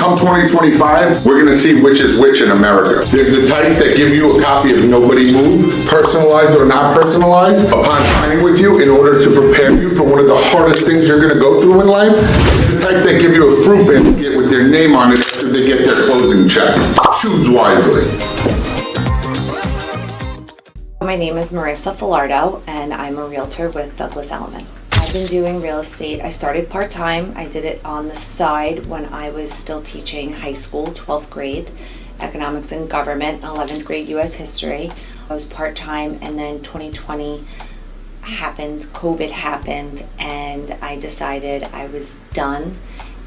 come 2025, we're gonna see which is which in America. There's the type that give you a copy of Nobody Moved, personalized or not personalized, upon signing with you in order to prepare you for one of the hardest things you're gonna go through in life. There's the type that give you a fruit basket with their name on it after they get their closing check. Choose wisely. My name is Marisa Filardo, and I'm a realtor with Douglas Elliman. I've been doing real estate. I started part-time. I did it on the side when I was still teaching high school, 12th grade, economics and government, 11th grade US history. I was part-time, and then 2020 happened, COVID happened, and I decided I was done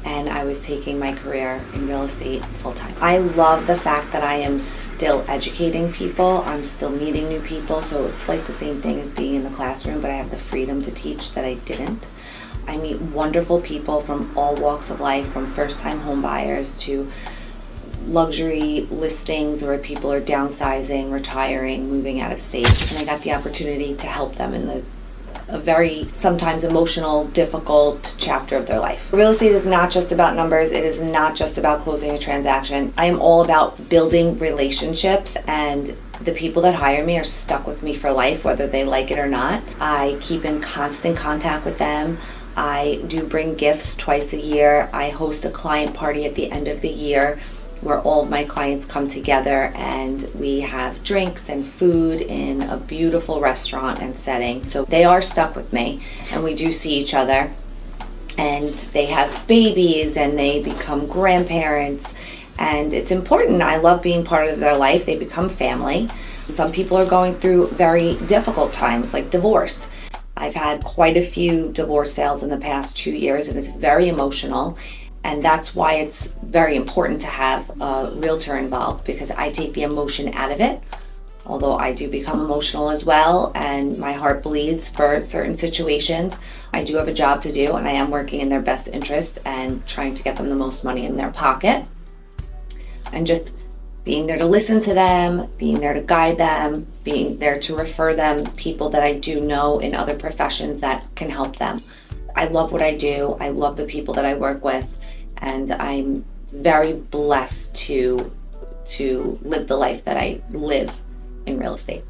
and I was taking my career in real estate full-time. I love the fact that I am still educating people. I'm still meeting new people, so it's like the same thing as being in the classroom, but I have the freedom to teach that I didn't. I meet wonderful people from all walks of life, from first-time home buyers to luxury listings where people are downsizing, retiring, moving out of state, and I got the opportunity to help them in a very sometimes emotional, difficult chapter of their life. Real estate is not just about numbers. It is not just about closing a transaction. I am all about building relationships, and the people that hire me are stuck with me for life, whether they like it or not. I keep in constant contact with them. I do bring gifts twice a year. I host a client party at the end of the year where all of my clients come together and we have drinks and food in a beautiful restaurant and setting. So they are stuck with me, and we do see each other, and they have babies and they become grandparents, and it's important. I love being part of their life. They become family. Some people are going through very difficult times like divorce. I've had quite a few divorce sales in the past 2 years, and it's very emotional. And that's why it's very important to have a realtor involved, because I take the emotion out of it. Although I do become emotional as well, and my heart bleeds for certain situations, I do have a job to do, and I am working in their best interest and trying to get them the most money in their pocket. And just being there to listen to them, being there to guide them, being there to refer them people that I do know in other professions that can help them. I love what I do. I love the people that I work with. And I'm very blessed to live the life that I live in real estate.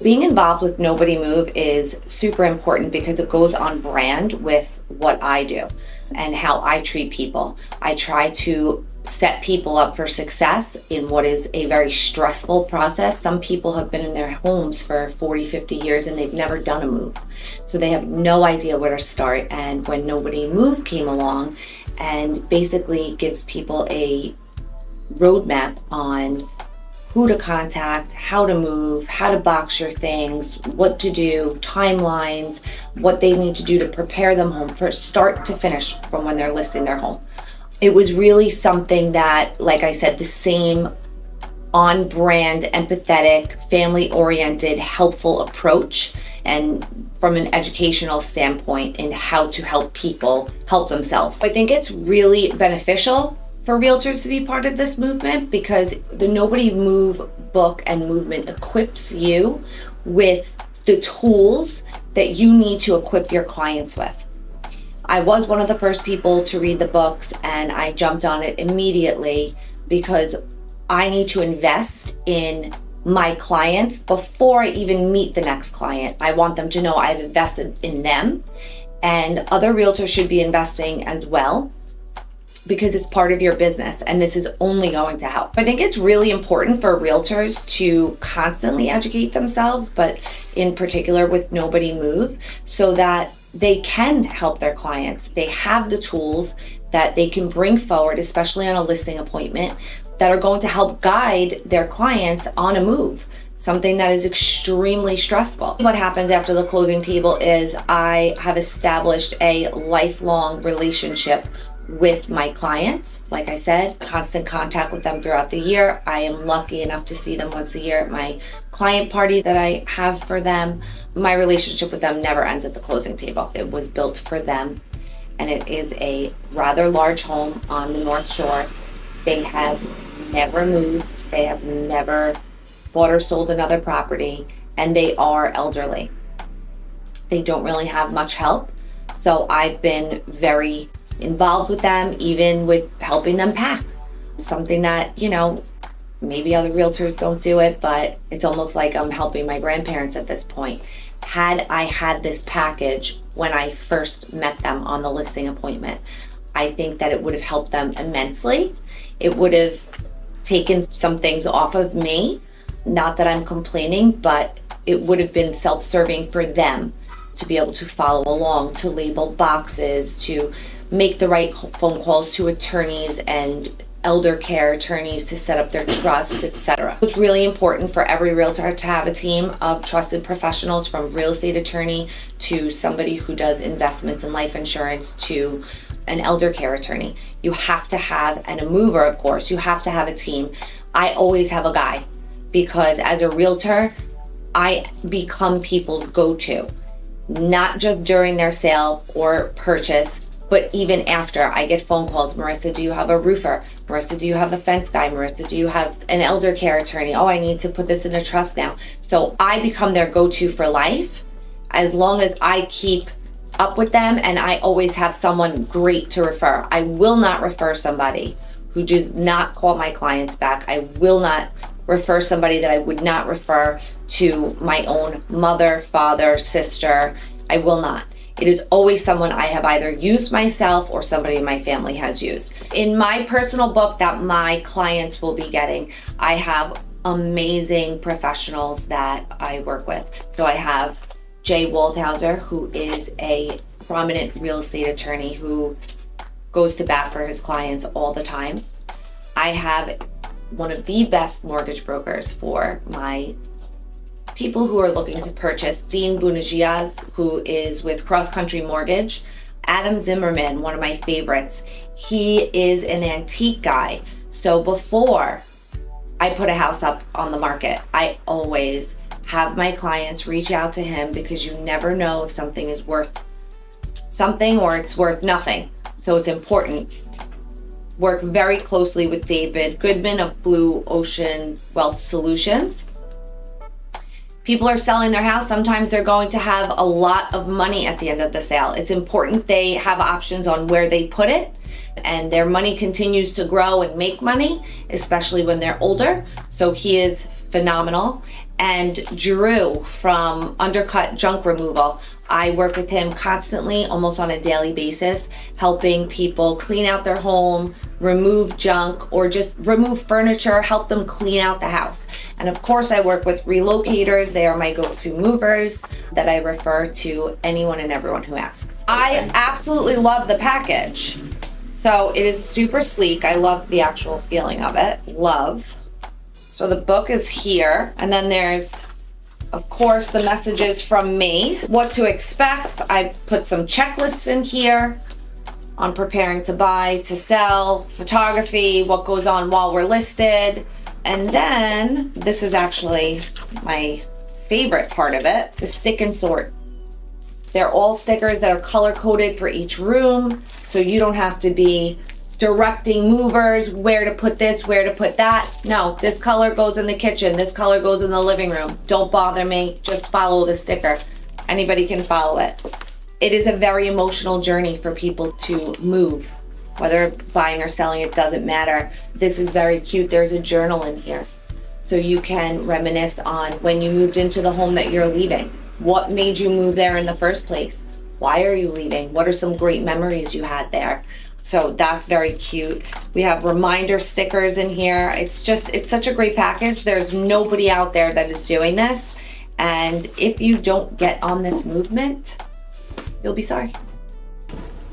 Being involved with Nobody Move is super important because it goes on brand with what I do and how I treat people. I try to set people up for success in what is a very stressful process. Some people have been in their homes for 40, 50 years and they've never done a move. So they have no idea where to start. And when Nobody Move came along and basically gives people a roadmap on who to contact, how to move, how to box your things, what to do, timelines, what they need to do to prepare them home from start to finish from when they're listing their home. It was really something that, like I said, the same on-brand, empathetic, family-oriented, helpful approach, and from an educational standpoint in how to help people help themselves. I think it's really beneficial for realtors to be part of this movement because the Nobody Move book and movement equips you with the tools that you need to equip your clients with. I was one of the first people to read the books, and I jumped on it immediately because I need to invest in my clients before I even meet the next client. I want them to know I've invested in them, and other realtors should be investing as well because it's part of your business and this is only going to help. I think it's really important for realtors to constantly educate themselves, but in particular with Nobody Move, so that they can help their clients. They have the tools that they can bring forward, especially on a listing appointment, that are going to help guide their clients on a move, something that is extremely stressful. What happens after the closing table is I have established a lifelong relationship with my clients. Like I said, constant contact with them throughout the year. I am lucky enough to see them once a year at my client party that I have for them. My relationship with them never ends at the closing table. It was built for them, and it is a rather large home on the North Shore. They have never moved. They have never bought or sold another property, and they are elderly. They don't really have much help. So I've been very involved with them, even with helping them pack. something that, maybe other realtors don't do it, but it's almost like I'm helping my grandparents at this point. Had I had this package when I first met them on the listing appointment, I think that it would have helped them immensely. It would have taken some things off of me. Not that I'm complaining, but it would have been self-serving for them to be able to follow along, to label boxes, to make the right phone calls to attorneys and elder care attorneys to set up their trust, etc. It's really important for every realtor to have a team of trusted professionals, from real estate attorney to somebody who does investments and life insurance to an elder care attorney. You have to have, and a mover, of course, you have to have a team. I always have a guy, because as a realtor, I become people's go-to, not just during their sale or purchase, but even after. I get phone calls. Marisa, do you have a roofer? Marisa, do you have a fence guy? Marisa, do you have an elder care attorney? Oh, I need to put this in a trust now. So I become their go-to for life, as long as I keep up with them, and I always have someone great to refer. I will not refer somebody who does not call my clients back. I will not refer somebody that I would not refer to my own mother, father, sister. I will not. It is always someone I have either used myself or somebody in my family has used. In my personal book that my clients will be getting, I have amazing professionals that I work with. So I have Jay Waldhauser, who is a prominent real estate attorney who goes to bat for his clients all the time. I have one of the best mortgage brokers for my people who are looking to purchase, Dean Bunagias, who is with Cross Country Mortgage. Adam Zimmerman, one of my favorites. He is an antique guy. So before I put a house up on the market, I always have my clients reach out to him, because you never know if something is worth something or it's worth nothing. So it's important. Work very closely with David Goodman of Blue Ocean Wealth Solutions. People are selling their house. Sometimes they're going to have a lot of money at the end of the sale. It's important they have options on where they put it, and their money continues to grow and make money, especially when they're older. So he is phenomenal. And Drew from Undercut Junk Removal, I work with him constantly, almost on a daily basis, helping people clean out their home, remove junk, or just remove furniture, help them clean out the house. And of course, I work with relocators. They are my go-to movers that I refer to anyone and everyone who asks. I absolutely love the package. So it is super sleek. I love the actual feeling of it. Love. So the book is here, and then there's, of course, the messages from me, what to expect. I put some checklists in here on preparing to buy, to sell, photography, what goes on while we're listed. And then this is actually my favorite part of it, the stick and sort. They're all stickers that are color coded for each room, so you don't have to be directing movers where to put this, where to put that. No, this color goes in the kitchen, this color goes in the living room. Don't bother me, just follow the sticker. Anybody can follow it. It is a very emotional journey for people to move. Whether buying or selling, it doesn't matter. This is very cute. There's a journal in here, so you can reminisce on when you moved into the home that you're leaving. What made you move there in the first place? Why are you leaving? What are some great memories you had there? So that's very cute. We have reminder stickers in here. It's such a great package. There's nobody out there that is doing this. And if you don't get on this movement, you'll be sorry.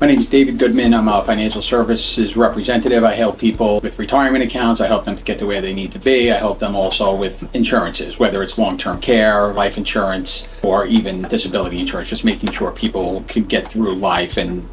My name is David Goodman. I'm a financial services representative. I help people with retirement accounts. I help them to get to where they need to be. I help them also with insurances, whether it's long-term care, life insurance, or even disability insurance, just making sure people can get through life and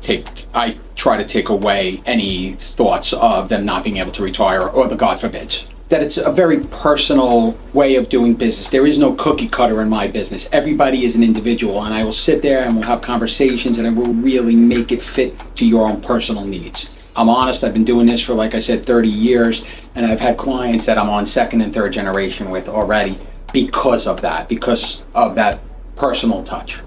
I try to take away any thoughts of them not being able to retire, or the God forbids. That it's a very personal way of doing business. There is no cookie cutter in my business. Everybody is an individual, and I will sit there and we'll have conversations, and I will really make it fit to your own personal needs. I'm honest, I've been doing this for, like I said, 30 years, and I've had clients that I'm on second and third generation with already because of that personal touch.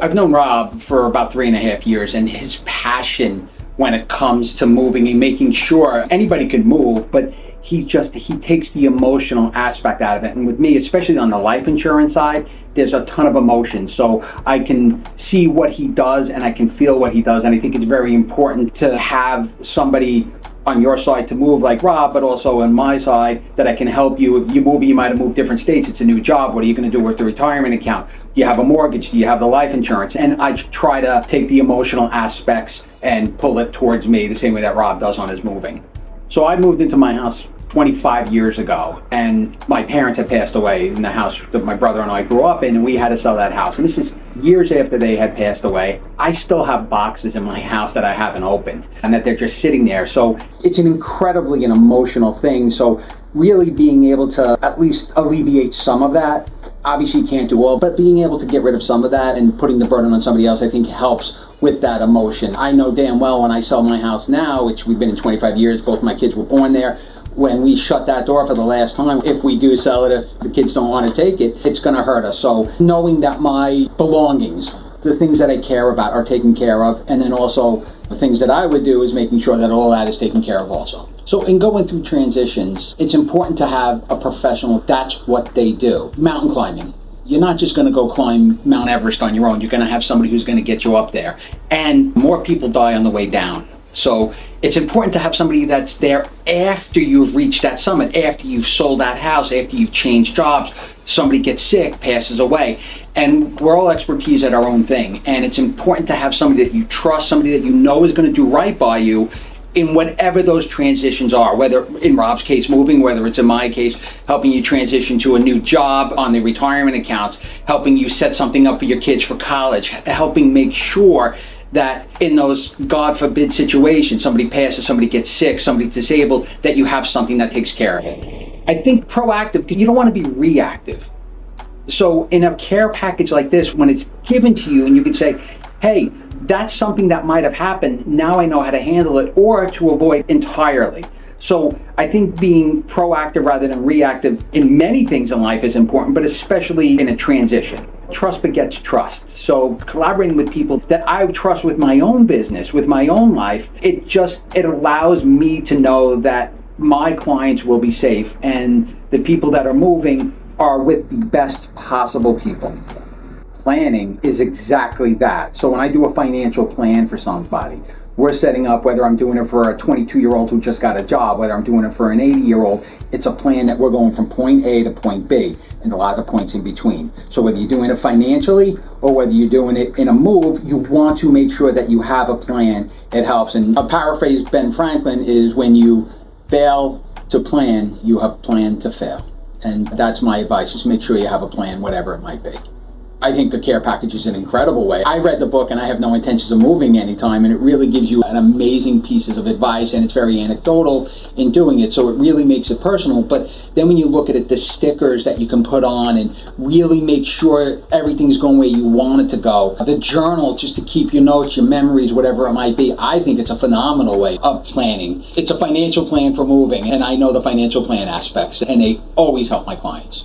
I've known Rob for about 3.5 years, and his passion when it comes to moving and making sure anybody can move, but he takes the emotional aspect out of it. And with me, especially on the life insurance side, there's a ton of emotion. So I can see what he does and I can feel what he does. And I think it's very important to have somebody on your side to move like Rob, but also on my side that I can help you. If you move, you might have moved different states. It's a new job. What are you going to do with the retirement account? Do you have a mortgage? Do you have the life insurance? And I try to take the emotional aspects and pull it towards me the same way that Rob does on his moving. So I moved into my house 25 years ago, and my parents had passed away in the house that my brother and I grew up in, and we had to sell that house. And this is years after they had passed away. I still have boxes in my house that I haven't opened and that they're just sitting there. So it's an incredibly an emotional thing. So really being able to at least alleviate some of that. Obviously you can't do all, but being able to get rid of some of that and putting the burden on somebody else, I think helps with that emotion. I know damn well when I sell my house now, which we've been in 25 years, both my kids were born there, when we shut that door for the last time, if we do sell it, if the kids don't want to take it, it's going to hurt us. So knowing that my belongings, the things that I care about are taken care of, and then also the things that I would do is making sure that all that is taken care of also. So in going through transitions, it's important to have a professional. That's what they do. Mountain climbing. You're not just going to go climb Mount Everest on your own. You're going to have somebody who's going to get you up there. And more people die on the way down. So it's important to have somebody that's there after you've reached that summit, after you've sold that house, after you've changed jobs, somebody gets sick, passes away. And we're all expertise at our own thing. And it's important to have somebody that you trust, somebody that you know is going to do right by you in whatever those transitions are, whether in Rob's case moving, whether it's in my case helping you transition to a new job on the retirement accounts, helping you set something up for your kids for college, helping make sure that in those God forbid situations, somebody passes, somebody gets sick, somebody's disabled, that you have something that takes care of it. I think proactive, because you don't want to be reactive. So in a care package like this, when it's given to you and you can say, hey, that's something that might have happened, now I know how to handle it, or to avoid entirely. So I think being proactive rather than reactive in many things in life is important, but especially in a transition. Trust begets trust. So collaborating with people that I trust with my own business, with my own life, it allows me to know that my clients will be safe and the people that are moving are with the best possible people. Planning is exactly that. So when I do a financial plan for somebody, we're setting up, whether I'm doing it for a 22-year-old who just got a job, whether I'm doing it for an 80-year-old, it's a plan that we're going from point A to point B and a lot of points in between. So whether you're doing it financially or whether you're doing it in a move, you want to make sure that you have a plan. It helps. And a paraphrase Ben Franklin is, when you fail to plan, you have planned to fail. And that's my advice. Just make sure you have a plan, whatever it might be. I think the care package is an incredible way. I read the book and I have no intentions of moving anytime, and it really gives you an amazing pieces of advice, and it's very anecdotal in doing it, so it really makes it personal. But then when you look at it, the stickers that you can put on and really make sure everything's going where you want it to go. The journal, just to keep your notes, your memories, whatever it might be. I think it's a phenomenal way of planning. It's a financial plan for moving, and I know the financial plan aspects, and they always help my clients.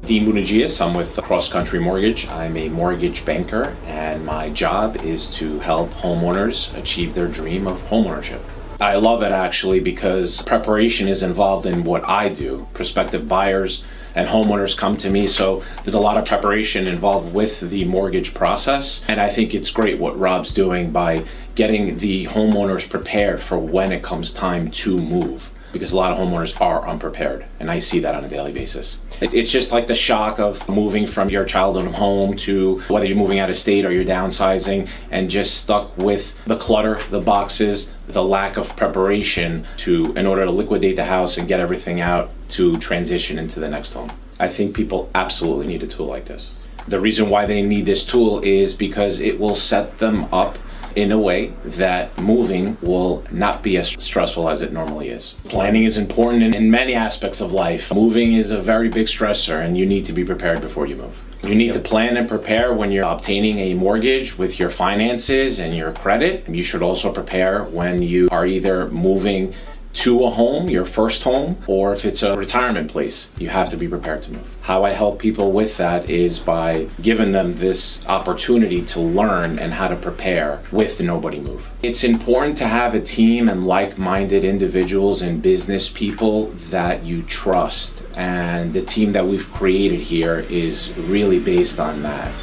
Dean Bunagias, I'm with Cross Country Mortgage. I'm a mortgage banker, and my job is to help homeowners achieve their dream of homeownership. I love it actually because preparation is involved in what I do. Prospective buyers and homeowners come to me, so there's a lot of preparation involved with the mortgage process. And I think it's great what Rob's doing by getting the homeowners prepared for when it comes time to move, because a lot of homeowners are unprepared, and I see that on a daily basis. It's just like the shock of moving from your childhood home to whether you're moving out of state or you're downsizing, and just stuck with the clutter, the boxes, the lack of preparation in order to liquidate the house and get everything out to transition into the next home. I think people absolutely need a tool like this. The reason why they need this tool is because it will set them up in a way that moving will not be as stressful as it normally is. Planning is important in many aspects of life. Moving is a very big stressor, and you need to be prepared before you move. You need to plan and prepare when you're obtaining a mortgage with your finances and your credit. You should also prepare when you are either moving to a home, your first home, or if it's a retirement place, you have to be prepared to move. How I help people with that is by giving them this opportunity to learn and how to prepare with the Nobody Move. It's important to have a team and like-minded individuals and business people that you trust, and the team that we've created here is really based on that.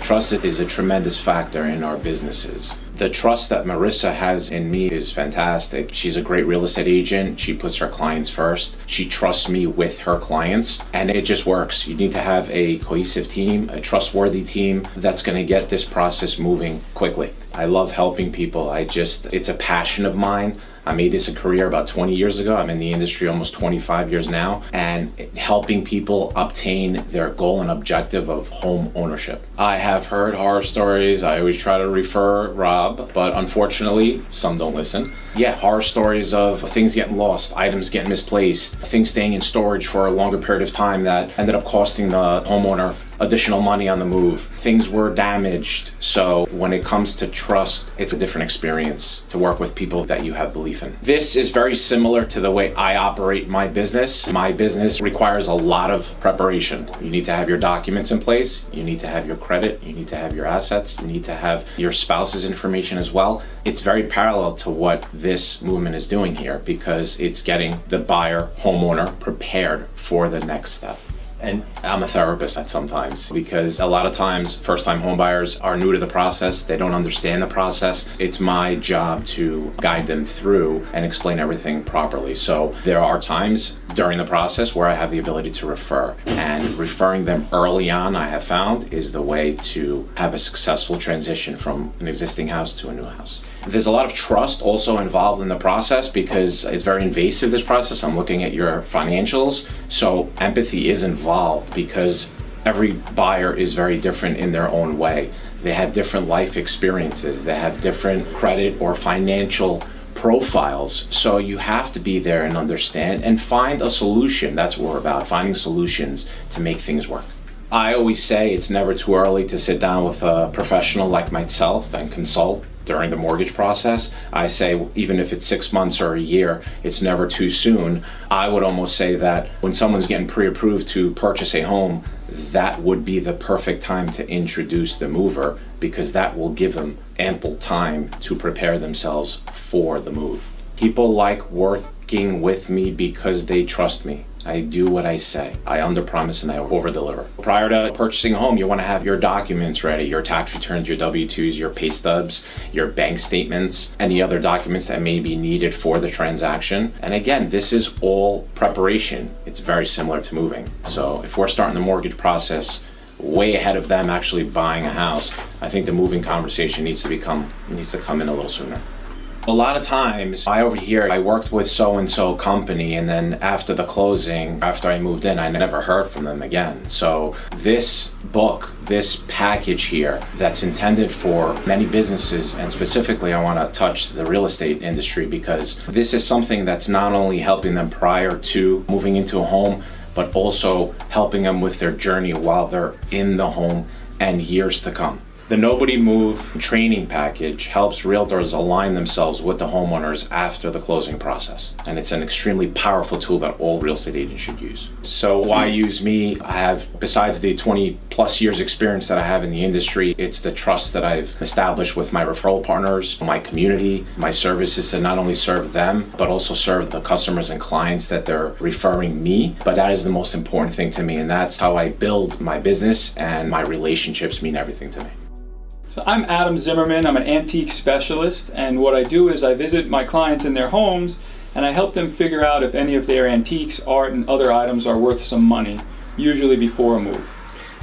Trust is a tremendous factor in our businesses. The trust that Marisa has in me is fantastic. She's a great real estate agent. She puts her clients first. She trusts me with her clients, and it just works. You need to have a cohesive team, a trustworthy team that's going to get this process moving quickly. I love helping people. It's a passion of mine. I made this a career about 20 years ago. I'm in the industry almost 25 years now, and helping people obtain their goal and objective of home ownership. I have heard horror stories. I always try to refer Rob, but unfortunately, some don't listen. Yeah, horror stories of things getting lost, items getting misplaced, things staying in storage for a longer period of time that ended up costing the homeowner additional money on the move. Things were damaged. So when it comes to trust, it's a different experience to work with people that you have belief in. This is very similar to the way I operate my business. My business requires a lot of preparation. You need to have your documents in place. You need to have your credit. You need to have your assets. You need to have your spouse's information as well. It's very parallel to what this movement is doing here, because it's getting the buyer, homeowner prepared for the next step. And I'm a therapist at sometimes, because a lot of times first-time home buyers are new to the process. They don't understand the process. It's my job to guide them through and explain everything properly. So there are times during the process where I have the ability to refer, and referring them early on, I have found, is the way to have a successful transition from an existing house to a new house. There's a lot of trust also involved in the process, because it's very invasive, this process. I'm looking at your financials. So empathy is involved, because every buyer is very different in their own way. They have different life experiences. They have different credit or financial profiles. So you have to be there and understand and find a solution. That's what we're about, finding solutions to make things work. I always say it's never too early to sit down with a professional like myself and consult during the mortgage process. I say even if it's 6 months or a year, it's never too soon. I would almost say that when someone's getting pre-approved to purchase a home, that would be the perfect time to introduce the mover, because that will give them ample time to prepare themselves for the move. People like working with me because they trust me. I do what I say. I underpromise and I overdeliver. Prior to purchasing a home, you want to have your documents ready, your tax returns, your W-2s, your pay stubs, your bank statements, any other documents that may be needed for the transaction. And again, this is all preparation. It's very similar to moving. So if we're starting the mortgage process way ahead of them actually buying a house, I think the moving conversation needs to come in a little sooner. A lot of times I overhear, I worked with so-and-so company, and then after the closing, after I moved in, I never heard from them again. So this book, this package here that's intended for many businesses, and specifically I want to touch the real estate industry, because this is something that's not only helping them prior to moving into a home, but also helping them with their journey while they're in the home and years to come. The Nobody Move training package helps realtors align themselves with the homeowners after the closing process. And it's an extremely powerful tool that all real estate agents should use. So why use me? I have, besides the 20 plus years experience that I have in the industry, it's the trust that I've established with my referral partners, my community. My service is to not only serve them, but also serve the customers and clients that they're referring me. But that is the most important thing to me. And that's how I build my business, and my relationships mean everything to me. So I'm Adam Zimmerman. I'm an antique specialist, and what I do is I visit my clients in their homes and I help them figure out if any of their antiques, art, and other items are worth some money, usually before a move.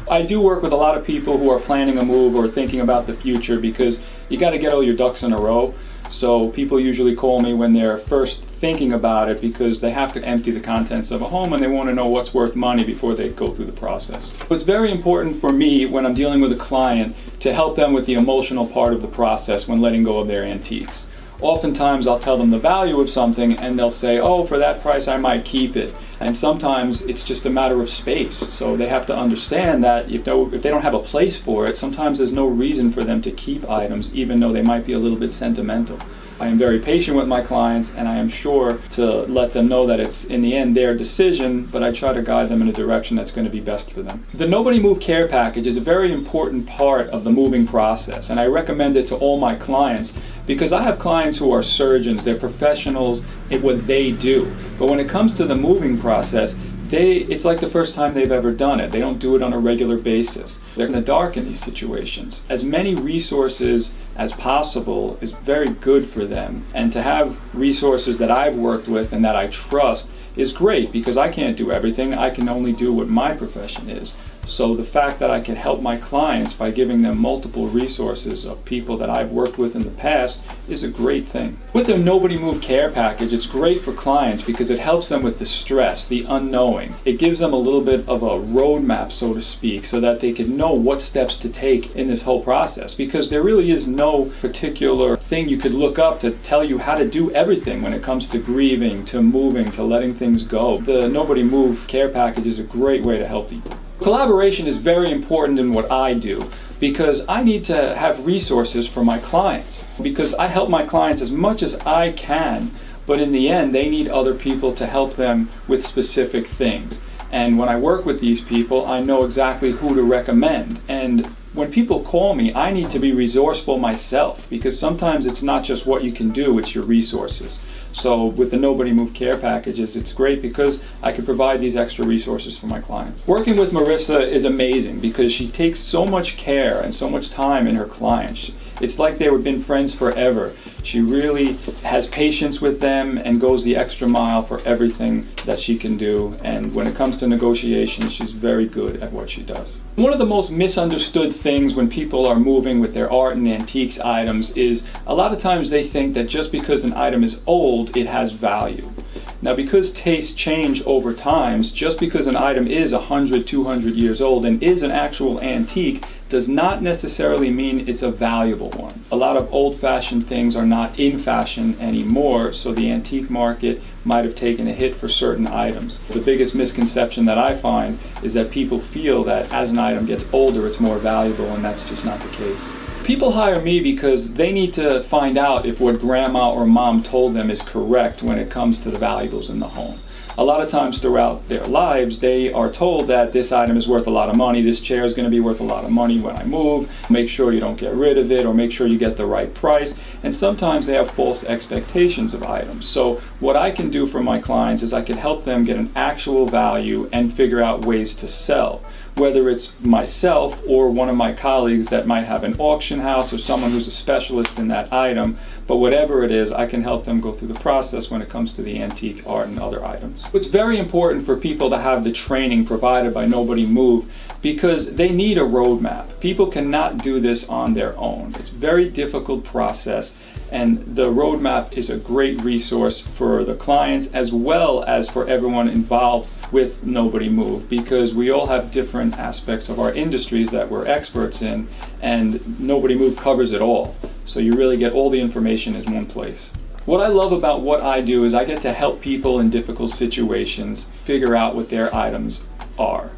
I do work with a lot of people who are planning a move or thinking about the future, because you got to get all your ducks in a row. So people usually call me when they're first thinking about it, because they have to empty the contents of a home and they want to know what's worth money before they go through the process. It's very important for me when I'm dealing with a client to help them with the emotional part of the process when letting go of their antiques. Oftentimes I'll tell them the value of something and they'll say, oh, for that price I might keep it. And sometimes it's just a matter of space. So they have to understand that if they don't have a place for it, sometimes there's no reason for them to keep items, even though they might be a little bit sentimental. I am very patient with my clients, and I am sure to let them know that it's in the end their decision, but I try to guide them in a direction that's going to be best for them. The Nobody Move Care Package is a very important part of the moving process, and I recommend it to all my clients because I have clients who are surgeons, they're professionals at what they do. But when it comes to the moving process, it's like the first time they've ever done it. They don't do it on a regular basis. They're in the dark in these situations. As many resources as possible is very good for them. And to have resources that I've worked with and that I trust is great because I can't do everything. I can only do what my profession is. So the fact that I can help my clients by giving them multiple resources of people that I've worked with in the past is a great thing. With the Nobody Move Care Package, it's great for clients because it helps them with the stress, the unknowing. It gives them a little bit of a roadmap, so to speak, so that they can know what steps to take in this whole process, because there really is no particular thing you could look up to tell you how to do everything when it comes to grieving, to moving, to letting things go. The Nobody Move Care Package is a great way to help people. Collaboration is very important in what I do because I need to have resources for my clients, because I help my clients as much as I can, but in the end they need other people to help them with specific things. And when I work with these people, I know exactly who to recommend. And when people call me, I need to be resourceful myself, because sometimes it's not just what you can do, it's your resources. So with the Nobody Move Care Packages, it's great because I can provide these extra resources for my clients. Working with Marisa is amazing because she takes so much care and so much time in her clients. It's like they've been friends forever. She really has patience with them and goes the extra mile for everything that she can do. And when it comes to negotiations, she's very good at what she does. One of the most misunderstood things when people are moving with their art and antiques items is a lot of times they think that just because an item is old, it has value. Now, because tastes change over time, just because an item is 100, 200 years old and is an actual antique does not necessarily mean it's a valuable one. A lot of old-fashioned things are not in fashion anymore, so the antique market might have taken a hit for certain items. The biggest misconception that I find is that people feel that as an item gets older, it's more valuable, and that's just not the case. People hire me because they need to find out if what grandma or mom told them is correct when it comes to the valuables in the home. A lot of times throughout their lives, they are told that this item is worth a lot of money, this chair is going to be worth a lot of money when I move, make sure you don't get rid of it, or make sure you get the right price. And sometimes they have false expectations of items. So what I can do for my clients is I can help them get an actual value and figure out ways to sell. Whether it's myself or one of my colleagues that might have an auction house or someone who's a specialist in that item, but whatever it is, I can help them go through the process when it comes to the antique art and other items. It's very important for people to have the training provided by Nobody Move because they need a roadmap. People cannot do this on their own. It's a very difficult process, and the roadmap is a great resource for the clients as well as for everyone involved with Nobody Move, because we all have different aspects of our industries that we're experts in, and Nobody Move covers it all. So you really get all the information in one place. What I love about what I do is I get to help people in difficult situations figure out what their items are.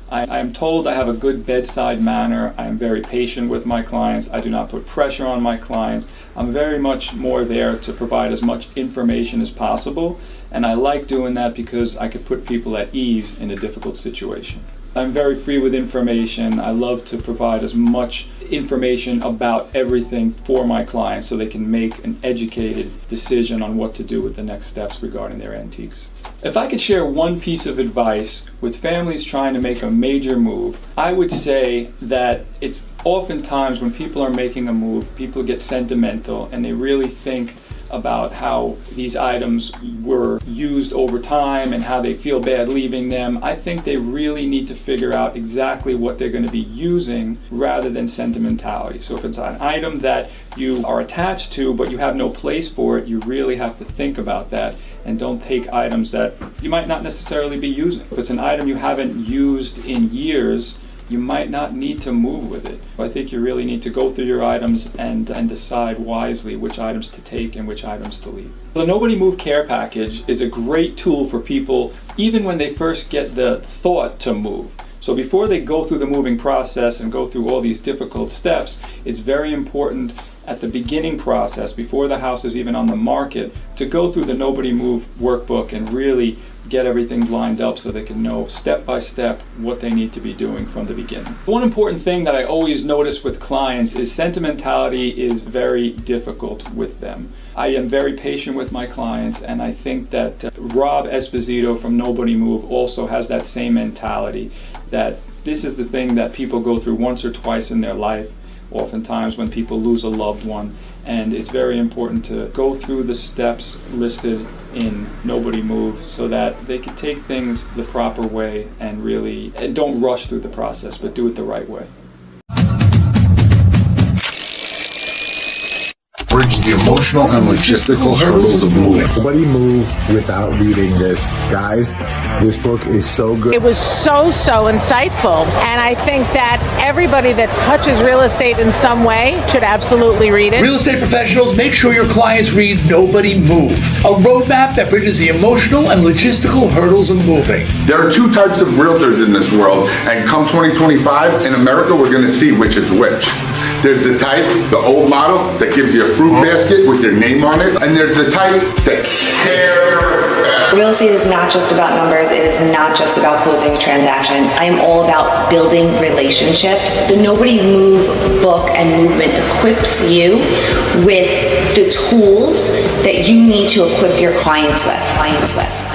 I am told I have a good bedside manner. I am very patient with my clients. I do not put pressure on my clients. I'm very much more there to provide as much information as possible, and I like doing that because I could put people at ease in a difficult situation. I'm very free with information. I love to provide as much information about everything for my clients so they can make an educated decision on what to do with the next steps regarding their antiques. If I could share one piece of advice with families trying to make a major move, I would say that it's oftentimes when people are making a move, people get sentimental and they really think about how these items were used over time and how they feel bad leaving them. I think they really need to figure out exactly what they're going to be using rather than sentimentality. So if it's an item that you are attached to but you have no place for it, you really have to think about that and don't take items that you might not necessarily be using. If it's an item you haven't used in years, you might not need to move with it. I think you really need to go through your items and decide wisely which items to take and which items to leave. The Nobody Move Care Package is a great tool for people even when they first get the thought to move. So before they go through the moving process and go through all these difficult steps, it's very important at the beginning process, before the house is even on the market, to go through the Nobody Move workbook and really get everything lined up so they can know step by step what they need to be doing from the beginning. One important thing that I always notice with clients is sentimentality is very difficult with them. I am very patient with my clients, and I think that Rob Esposito from Nobody Move also has that same mentality, that this is the thing that people go through once or twice in their life, oftentimes when people lose a loved one, and it's very important to go through the steps listed in Nobody Move so that they can take things the proper way and really don't rush through the process, but do it the right way. Bridge the emotional and logistical hurdles of moving. Nobody move without reading this. Guys, this book is so good. It was so insightful, and I think that everybody that touches real estate in some way should absolutely read it. Real estate professionals, make sure your clients read Nobody Move, a roadmap that bridges the emotional and logistical hurdles of moving. There are two types of realtors in this world, and come 2025, in America, we're gonna see which is which. There's the type, the old model, that gives you a fruit basket with your name on it, and there's the type that care. Real estate is not just about numbers. It is not just about closing a transaction. I am all about building relationships. The Nobody Move book and movement equips you with the tools that you need to equip your clients with.